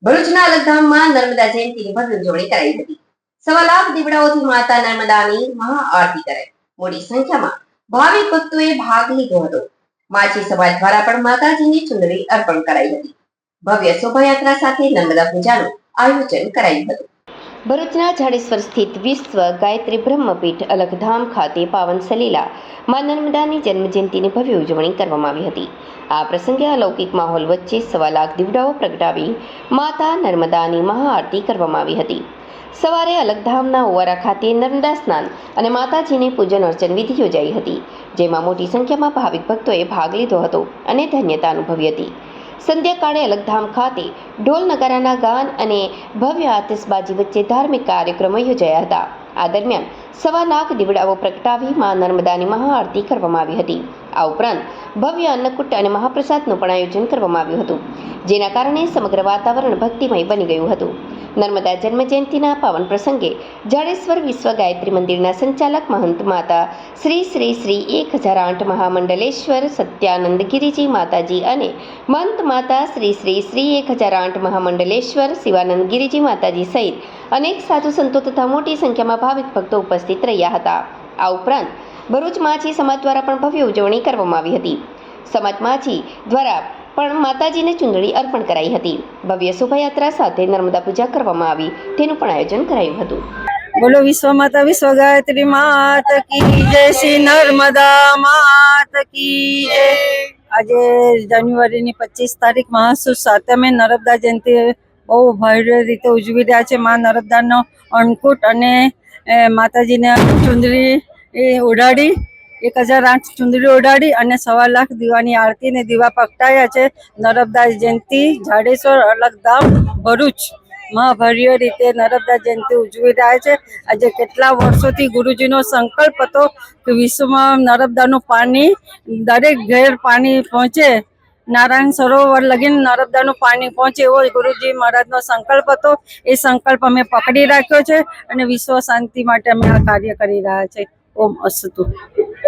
ભરૂચના અલગધામમાં નર્મદા જયંતિની ભવ્ય ઉજવણી કરાઈ હતી। 1.25 લાખ દીવડાઓથી માતા નર્મદાની મહાઆરતી કરાઈ। મોટી સંખ્યામાં ભાવિક ભક્તોએ ભાગ લીધો હતો। માછી સમાજ દ્વારા પણ માતાજીની ચુંદડી અર્પણ કરાઈ હતી। ભવ્ય શોભાયાત્રા સાથે નર્મદા પૂજાનું આયોજન કરાયું હતું। ભરૂચના જાડેશ્વર સ્થિત વિશ્વ ગાયત્રી બ્રહ્મપીઠ અલગધામ ખાતે પાવન સલીલા માં નર્મદાની જન્મજયંતિની ભવ્ય ઉજવણી કરવામાં આવી હતી। આ પ્રસંગે અલૌકિક માહોલ વચ્ચે 1.25 લાખ દીવડાઓ પ્રગટાવી માતા નર્મદાની મહાઆરતી કરવામાં આવી હતી। સવારે અલગધામના ઓવારા ખાતે નર્મદા સ્નાન અને માતાજીની પૂજન અર્ચન વિધિ યોજાઈ હતી, જેમાં મોટી સંખ્યામાં ભાવિક ભક્તોએ ભાગ લીધો હતો અને ધન્યતા અનુભવી હતી। સંધ્યાકાળે અલગધામ ખાતે ઢોલ નગારાના ગાન અને ભવ્ય આતિશબાજી વચ્ચે ધાર્મિક કાર્યક્રમો યોજાયા હતા। આ દરમિયાન 1.25 લાખ દીવડાઓ પ્રગટાવી મા નર્મદાની મહાઆરતી કરવામાં આવી હતી। આ ઉપરાંત ભવ્ય અન્નકૂટ અને મહાપ્રસાદનું પણ આયોજન કરવામાં આવ્યું હતું, જેના કારણે સમગ્ર વાતાવરણ ભક્તિમય બની ગયું હતું। નર્મદા જન્મજયંતિના પાવન પ્રસંગે જાડેશ્વર વિશ્વ ગાયત્રી મંદિરના સંચાલક મહંત માતા શ્રી શ્રી શ્રી 1008 મહામંડલેશ્વર સત્યાનંદ ગિરિજી માતાજી અને મંત માતા શ્રી શ્રી શ્રી 1008 મહામંડલેશ્વર શિવાનંદ ગિરિજી માતાજી સહિત અનેક સાધુ સંતો તથા મોટી સંખ્યામાં ભાવિક ભક્તો ઉપસ્થિત રહ્યા હતા। આ ઉપરાંત ભરૂચ માછી સમાજ દ્વારા પણ ભવ્ય ઉજવણી કરવામાં આવી હતી। સમાજ માછી દ્વારા પણ માતાજીને ચુંદડી અર્પણ કરાઈ હતી। ભવ્ય શોભાયાત્રા સાથે નર્મદા પૂજા કરવામાં આવી, તેનું પણ આયોજન કરાયું હતું। બોલો વિશ્વ માતા વિશ્વ ગાયત્રી માત કી જય, શ્રી નર્મદા માત કી જય। આજે જાન્યુઆરીની 25 તારીખ મહાસુદ સાતમે નર્મદા જયંતિ બહુ ભવ્ય રીતે ઉજવી રહ્યા છે। મા નર્મદાનો અન્નકૂટ અને માતાજીને ચુંદડી ઉડાડી 1008 ચુંદડી ઉડાડી અને 1.25 લાખ દીવાની આરતી ને દીવા પ્રગટાયા છે। નર્મદા જયંતિ જાડેશ્વર અલગધામ ભરૂચ ભવ્ય રીતે નર્મદા જયંતિ ઉજવી રહ્યા છે। આજે કેટલા વર્ષોથી ગુરુજીનો સંકલ્પ હતો કે વિશ્વમાં નર્મદાનું પાણી દરેક ઘેર પાણી પહોંચે, નારાયણ સરોવર લગીને નર્મદાનું પાણી પહોંચે, એવો ગુરુજી મહારાજનો સંકલ્પ હતો। એ સંકલ્પ અમે પકડી રાખ્યો છે અને વિશ્વ શાંતિ માટે અમે આ કાર્ય કરી રહ્યા છે। ઓમ અસ્તુ।